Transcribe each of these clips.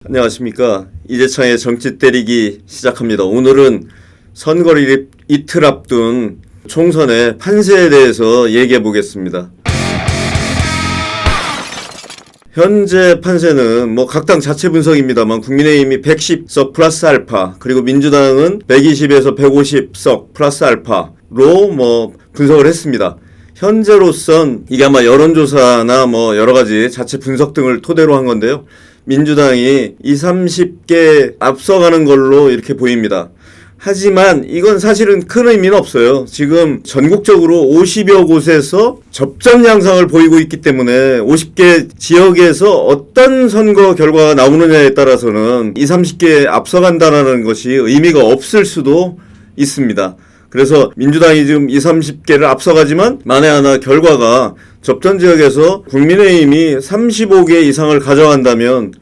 안녕하십니까. 이재창의 정치 때리기 시작합니다. 오늘은 선거를 이틀 앞둔 총선의 판세에 대해서 얘기해 보겠습니다. 현재 판세는 각 당 자체 분석입니다만 국민의힘이 110석 플러스 알파, 그리고 민주당은 120에서 150석 플러스 알파로 분석을 했습니다. 현재로선 이게 아마 여론조사나 여러 가지 자체 분석 등을 토대로 한 건데요. 민주당이 20-30개 앞서가는 걸로 이렇게 보입니다. 하지만 이건 사실은 큰 의미는 없어요. 지금 전국적으로 50여 곳에서 접전 양상을 보이고 있기 때문에 50개 지역에서 어떤 선거 결과가 나오느냐에 따라서는 20-30개 앞서간다는 것이 의미가 없을 수도 있습니다. 그래서 민주당이 지금 20-30개를 앞서가지만 만에 하나 결과가 접전 지역에서 국민의힘이 35개 이상을 가져간다면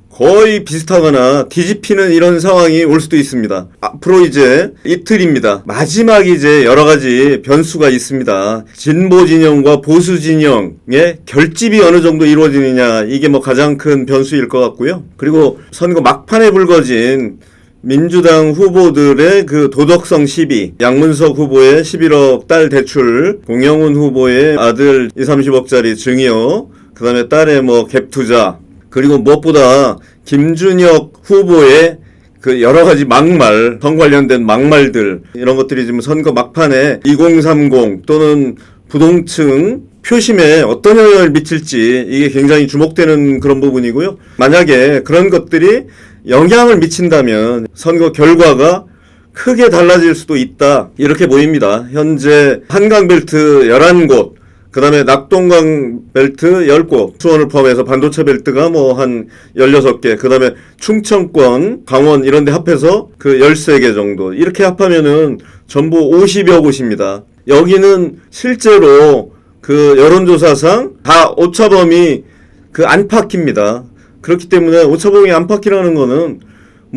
거의 비슷하거나 뒤집히는 이런 상황이 올 수도 있습니다. 앞으로 이제 이틀입니다. 마지막 이제 여러 가지 변수가 있습니다. 진보 진영과 보수 진영의 결집이 어느 정도 이루어지느냐, 이게 가장 큰 변수일 것 같고요. 그리고 선거 막판에 불거진 민주당 후보들의 그 도덕성 시비, 양문석 후보의 11억 딸 대출, 공영훈 후보의 아들 20-30억짜리 증여, 그 다음에 딸의 갭 투자, 그리고 무엇보다 김준혁 후보의 그 여러 가지 막말, 선 관련된 막말들, 이런 것들이 지금 선거 막판에 2030 또는 부동층 표심에 어떤 영향을 미칠지 이게 굉장히 주목되는 그런 부분이고요. 만약에 그런 것들이 영향을 미친다면 선거 결과가 크게 달라질 수도 있다, 이렇게 보입니다. 현재 한강벨트 11곳, 그 다음에 낙동강 벨트 10곳, 수원을 포함해서 반도체 벨트가 한 16개, 그 다음에 충청권, 강원 이런 데 합해서 그 13개 정도, 이렇게 합하면은 전부 50여 곳입니다. 여기는 실제로 그 여론조사상 다 오차범위 그 안팎입니다. 그렇기 때문에 오차범위 안팎이라는 거는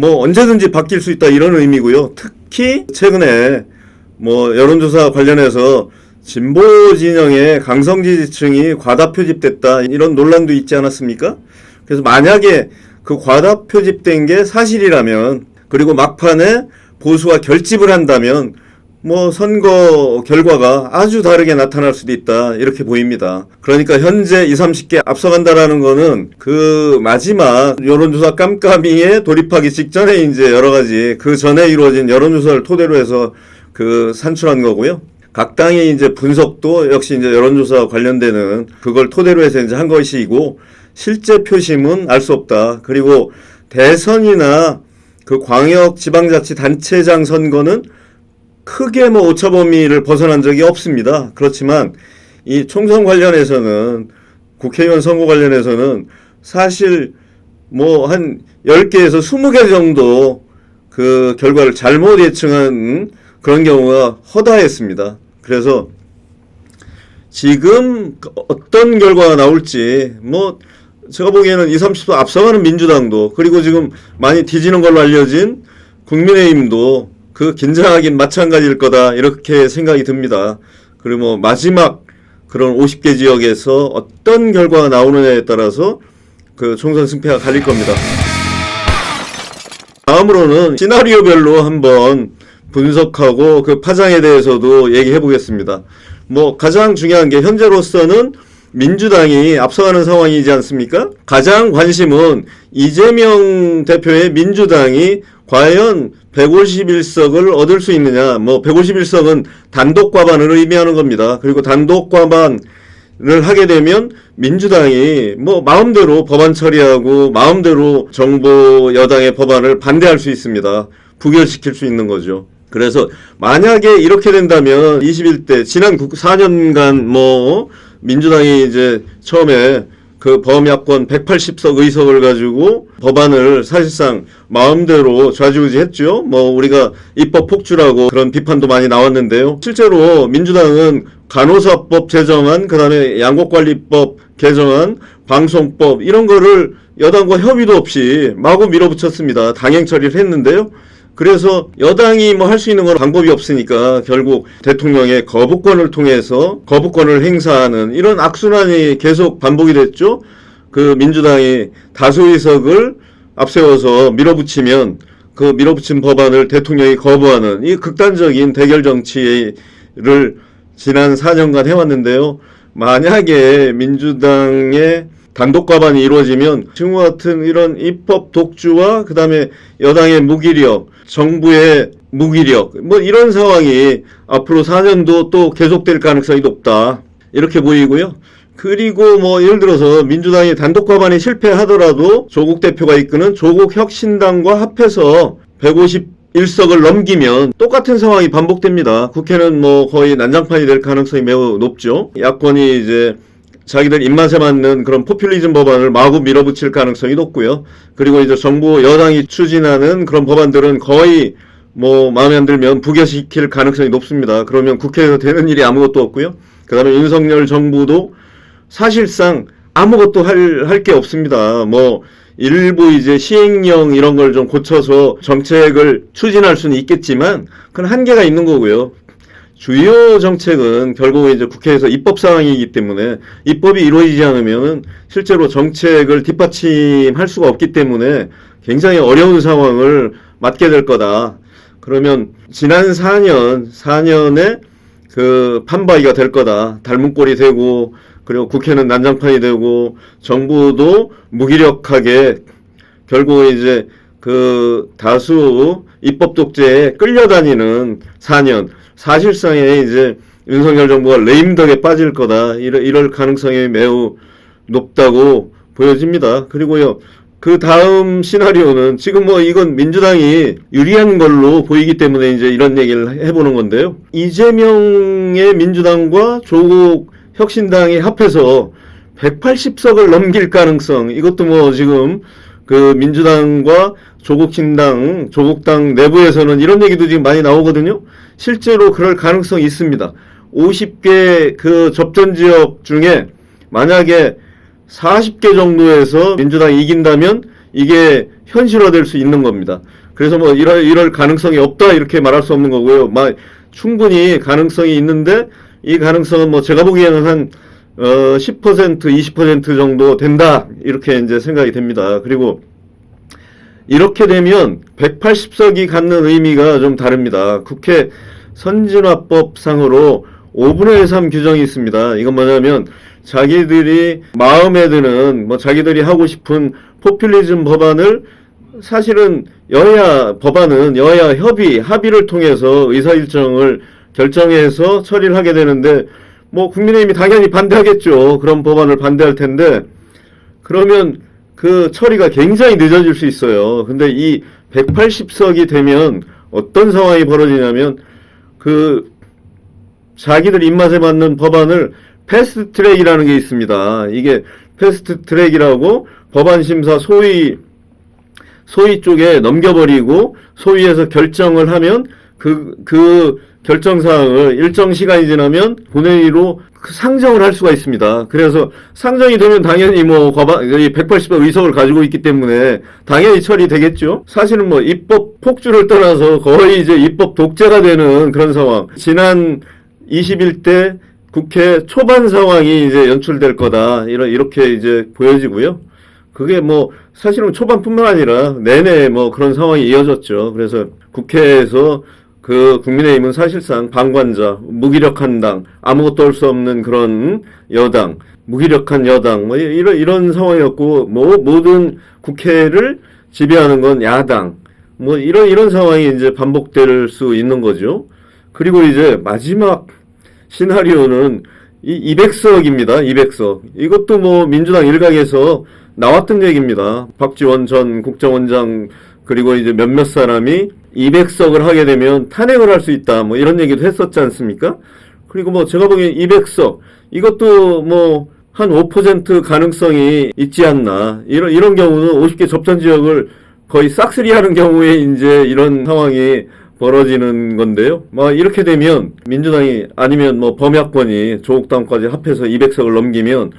언제든지 바뀔 수 있다, 이런 의미고요. 특히 최근에 여론조사 관련해서 진보 진영의 강성 지지층이 과다 표집됐다, 이런 논란도 있지 않았습니까? 그래서 만약에 그 과다 표집된 게 사실이라면, 그리고 막판에 보수가 결집을 한다면 선거 결과가 아주 다르게 나타날 수도 있다, 이렇게 보입니다. 그러니까 현재 20-30개 앞서간다라는 거는 그 마지막 여론조사 깜깜이에 돌입하기 직전에 이제 여러 가지 그 전에 이루어진 여론조사를 토대로 해서 그 산출한 거고요. 각 당의 이제 분석도 역시 이제 여론조사와 관련되는 그걸 토대로 해서 이제 한 것이고, 실제 표심은 알 수 없다. 그리고 대선이나 그 광역 지방자치단체장 선거는 크게 오차범위를 벗어난 적이 없습니다. 그렇지만 이 총선 관련해서는, 국회의원 선거 관련해서는 사실 한 10개에서 20개 정도 그 결과를 잘못 예측한 그런 경우가 허다했습니다. 그래서 지금 어떤 결과가 나올지 제가 보기에는 20-30도 앞서가는 민주당도, 그리고 지금 많이 뒤지는 걸로 알려진 국민의힘도 그 긴장하긴 마찬가지일 거다, 이렇게 생각이 듭니다. 그리고 마지막 그런 50개 지역에서 어떤 결과가 나오느냐에 따라서 그 총선 승패가 갈릴 겁니다. 다음으로는 시나리오별로 한번 분석하고 그 파장에 대해서도 얘기해 보겠습니다. 가장 중요한 게 현재로서는 민주당이 앞서가는 상황이지 않습니까? 가장 관심은 이재명 대표의 민주당이 과연 151석을 얻을 수 있느냐. 151석은 단독 과반을 의미하는 겁니다. 그리고 단독 과반을 하게 되면 민주당이 마음대로 법안 처리하고 마음대로 정부 여당의 법안을 반대할 수 있습니다. 부결시킬 수 있는 거죠. 그래서 만약에 이렇게 된다면 21대 지난 4년간 민주당이 이제 처음에 그 범야권 180석 의석을 가지고 법안을 사실상 마음대로 좌지우지했죠. 우리가 입법 폭주라고 그런 비판도 많이 나왔는데요. 실제로 민주당은 간호사법 제정안, 그 다음에 양곡관리법 개정안, 방송법, 이런 거를 여당과 협의도 없이 마구 밀어붙였습니다. 당행 처리를 했는데요. 그래서 여당이 할 수 있는 건 방법이 없으니까 결국 대통령의 거부권을 통해서 거부권을 행사하는 이런 악순환이 계속 반복이 됐죠. 그 민주당이 다수 의석을 앞세워서 밀어붙이면 그 밀어붙인 법안을 대통령이 거부하는 이 극단적인 대결 정치를 지난 4년간 해왔는데요. 만약에 민주당의 단독 과반이 이루어지면 지금과 같은 이런 입법 독주와 그 다음에 여당의 무기력, 정부의 무기력, 뭐 이런 상황이 앞으로 4년도 또 계속될 가능성이 높다. 이렇게 보이고요. 그리고 뭐 예를 들어서 민주당이 단독 과반이 실패하더라도 조국 대표가 이끄는 조국 혁신당과 합해서 151석을 넘기면 똑같은 상황이 반복됩니다. 국회는 뭐 거의 난장판이 될 가능성이 매우 높죠. 야권이 이제 자기들 입맛에 맞는 그런 포퓰리즘 법안을 마구 밀어붙일 가능성이 높고요. 그리고 이제 정부 여당이 추진하는 그런 법안들은 거의 뭐 마음에 안 들면 부결시킬 가능성이 높습니다. 그러면 국회에서 되는 일이 아무것도 없고요. 그 다음에 윤석열 정부도 사실상 아무것도 할 게 없습니다. 뭐 일부 이제 시행령 이런 걸 좀 고쳐서 정책을 추진할 수는 있겠지만 그건 한계가 있는 거고요. 주요 정책은 결국 이제 국회에서 입법 사항이기 때문에 입법이 이루어지지 않으면은 실제로 정책을 뒷받침할 수가 없기 때문에 굉장히 어려운 상황을 맞게 될 거다. 그러면 지난 4년에 그 판바위가 될 거다. 닮은 꼴이 되고 그리고 국회는 난장판이 되고 정부도 무기력하게 결국 이제 그 다수 입법 독재에 끌려다니는 4년. 사실상에 이제 윤석열 정부가 레임덕에 빠질 거다. 이럴 가능성이 매우 높다고 보여집니다. 그리고요. 그 다음 시나리오는 지금 뭐 이건 민주당이 유리한 걸로 보이기 때문에 이제 이런 얘기를 해보는 건데요. 이재명의 민주당과 조국 혁신당이 합해서 180석을 넘길 가능성, 이것도 뭐 지금 그 민주당과 조국당 내부에서는 이런 얘기도 지금 많이 나오거든요. 실제로 그럴 가능성이 있습니다. 50개 그 접전 지역 중에 만약에 40개 정도에서 민주당이 이긴다면 이게 현실화될 수 있는 겁니다. 그래서 뭐 이럴 가능성이 없다 이렇게 말할 수 없는 거고요. 충분히 가능성이 있는데 이 가능성은 뭐 제가 보기에는 한 10%, 20% 정도 된다 이렇게 이제 생각이 됩니다. 그리고 이렇게 되면 180석이 갖는 의미가 좀 다릅니다. 국회 선진화법상으로 5분의 3 규정이 있습니다. 이건 뭐냐면 자기들이 마음에 드는 뭐 자기들이 하고 싶은 포퓰리즘 법안을 사실은 여야 합의를 통해서 의사일정을 결정해서 처리를 하게 되는데 뭐 국민의힘이 당연히 반대하겠죠. 그런 법안을 반대할 텐데 그러면 그 처리가 굉장히 늦어질 수 있어요. 근데 이 180석이 되면 어떤 상황이 벌어지냐면 그 자기들 입맛에 맞는 법안을 패스트 트랙이라는 게 있습니다. 이게 패스트 트랙이라고 법안 심사 소위 쪽에 넘겨버리고 소위에서 결정을 하면 그 결정사항을 일정 시간이 지나면 본회의로 상정을 할 수가 있습니다. 그래서 상정이 되면 당연히 뭐 180석 의석을 가지고 있기 때문에 당연히 처리되겠죠. 사실은 뭐 입법 폭주를 떠나서 거의 이제 입법 독재가 되는 그런 상황. 지난 21대 국회 초반 상황이 이제 연출될 거다. 이렇게 이제 보여지고요. 그게 뭐 사실은 초반뿐만 아니라 내내 뭐 그런 상황이 이어졌죠. 그래서 국회에서 그 국민의힘은 사실상 방관자, 무기력한 당, 아무것도 할 수 없는 그런 여당, 무기력한 여당, 뭐 이런 상황이었고, 뭐 모든 국회를 지배하는 건 야당, 뭐 이런 상황이 이제 반복될 수 있는 거죠. 그리고 이제 마지막 시나리오는 이 200석입니다. 200석. 이것도 뭐 민주당 일각에서 나왔던 얘기입니다. 박지원 전 국정원장 그리고 이제 몇몇 사람이 200석을 하게 되면 탄핵을 할 수 있다. 뭐 이런 얘기도 했었지 않습니까? 그리고 뭐 제가 보기엔 200석 이것도 뭐 한 5% 가능성이 있지 않나. 이런 경우는 50개 접전 지역을 거의 싹쓸이하는 경우에 이제 이런 상황이 벌어지는 건데요. 뭐 이렇게 되면 민주당이 아니면 뭐 범야권이 조국당까지 합해서 200석을 넘기면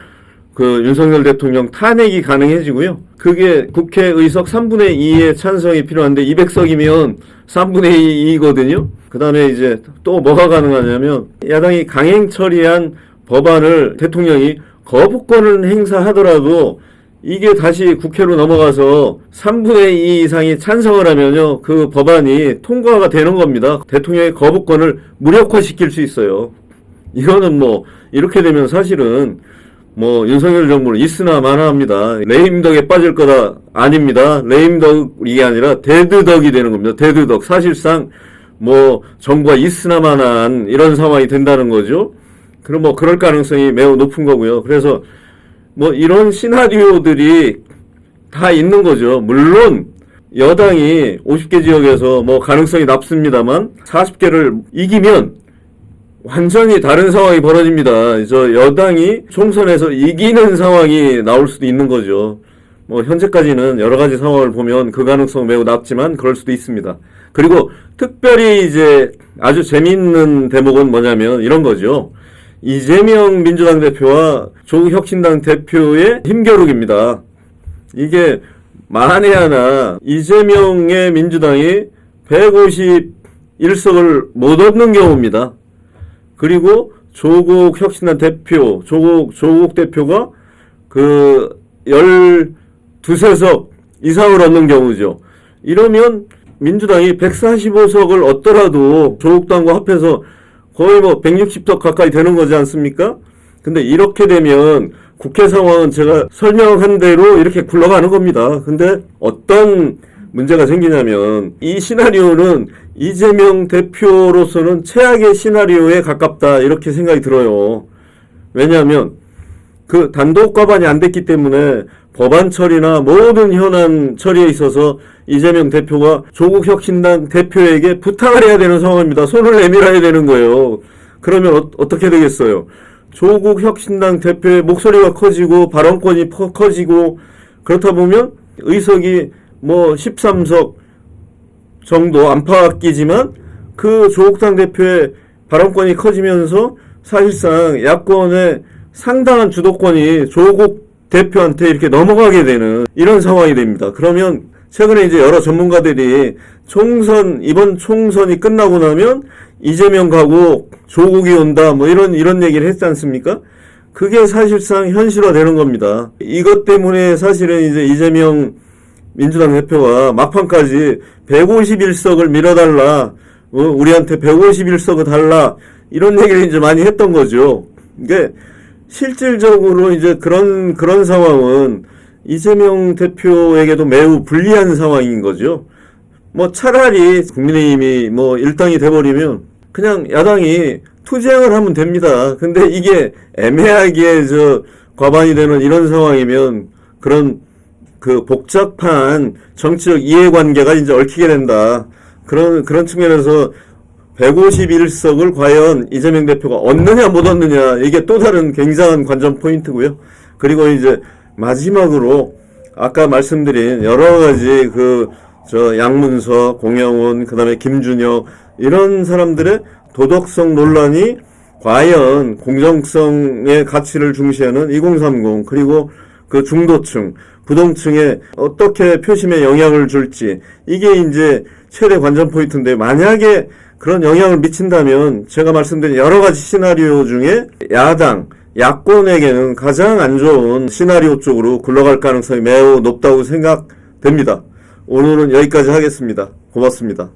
그 윤석열 대통령 탄핵이 가능해지고요. 그게 국회 의석 3분의 2의 찬성이 필요한데 200석이면 3분의 2이거든요. 그 다음에 이제 또 뭐가 가능하냐면 야당이 강행 처리한 법안을 대통령이 거부권을 행사하더라도 이게 다시 국회로 넘어가서 3분의 2 이상이 찬성을 하면요, 그 법안이 통과가 되는 겁니다. 대통령의 거부권을 무력화시킬 수 있어요. 이거는 뭐 이렇게 되면 사실은 뭐 윤석열 정부는 있으나 마나합니다. 레임덕에 빠질 거다. 아닙니다. 레임덕이 아니라 대드덕이 되는 겁니다. 대드덕. 사실상 뭐 정부가 있으나 마나한 이런 상황이 된다는 거죠. 그럼 뭐 그럴 가능성이 매우 높은 거고요. 그래서 뭐 이런 시나리오들이 다 있는 거죠. 물론 여당이 50개 지역에서 뭐 가능성이 낮습니다만 40개를 이기면 완전히 다른 상황이 벌어집니다. 저 여당이 총선에서 이기는 상황이 나올 수도 있는 거죠. 뭐 현재까지는 여러 가지 상황을 보면 그 가능성은 매우 낮지만 그럴 수도 있습니다. 그리고 특별히 이제 아주 재미있는 대목은 뭐냐면 이런 거죠. 이재명 민주당 대표와 조국 혁신당 대표의 힘겨루기입니다. 이게 만에 하나 이재명의 민주당이 151석을 못 얻는 경우입니다. 그리고 조국 혁신당 대표, 조국 대표가 그 12석 이상을 얻는 경우죠. 이러면 민주당이 145석을 얻더라도 조국당과 합해서 거의 뭐 160석 가까이 되는 거지 않습니까? 근데 이렇게 되면 국회 상황은 제가 설명한 대로 이렇게 굴러가는 겁니다. 근데 어떤 문제가 생기냐면 이 시나리오는 이재명 대표로서는 최악의 시나리오에 가깝다 이렇게 생각이 들어요. 왜냐하면 그 단독 과반이 안 됐기 때문에 법안 처리나 모든 현안 처리에 있어서 이재명 대표가 조국 혁신당 대표에게 부탁을 해야 되는 상황입니다. 손을 내밀어야 되는 거예요. 그러면 어떻게 되겠어요? 조국 혁신당 대표의 목소리가 커지고 발언권이 커지고 그렇다 보면 의석이 뭐 13석 정도 안팎이지만 그 조국당 대표의 발언권이 커지면서 사실상 야권의 상당한 주도권이 조국 대표한테 이렇게 넘어가게 되는 이런 상황이 됩니다. 그러면 최근에 이제 여러 전문가들이 이번 총선이 끝나고 나면 이재명 가고 조국이 온다 뭐 이런 얘기를 했지 않습니까? 그게 사실상 현실화되는 겁니다. 이것 때문에 사실은 이제 이재명 민주당 대표가 막판까지 151석을 밀어달라, 우리한테 151석을 달라, 이런 얘기를 이제 많이 했던 거죠. 이게 실질적으로 이제 그런 상황은 이재명 대표에게도 매우 불리한 상황인 거죠. 뭐 차라리 국민의힘이 뭐 일당이 돼버리면 그냥 야당이 투쟁을 하면 됩니다. 근데 이게 애매하게 과반이 되는 이런 상황이면 그런 그 복잡한 정치적 이해관계가 이제 얽히게 된다. 그런 측면에서 151석을 과연 이재명 대표가 얻느냐 못 얻느냐 이게 또 다른 굉장한 관전 포인트고요. 그리고 이제 마지막으로 아까 말씀드린 여러 가지 양문석, 공영훈, 그다음에 김준혁 이런 사람들의 도덕성 논란이 과연 공정성의 가치를 중시하는 2030 그리고 그 중도층, 부동층에 어떻게 표심에 영향을 줄지 이게 이제 최대 관전 포인트인데 만약에 그런 영향을 미친다면 제가 말씀드린 여러 가지 시나리오 중에 야권에게는 가장 안 좋은 시나리오 쪽으로 굴러갈 가능성이 매우 높다고 생각됩니다. 오늘은 여기까지 하겠습니다. 고맙습니다.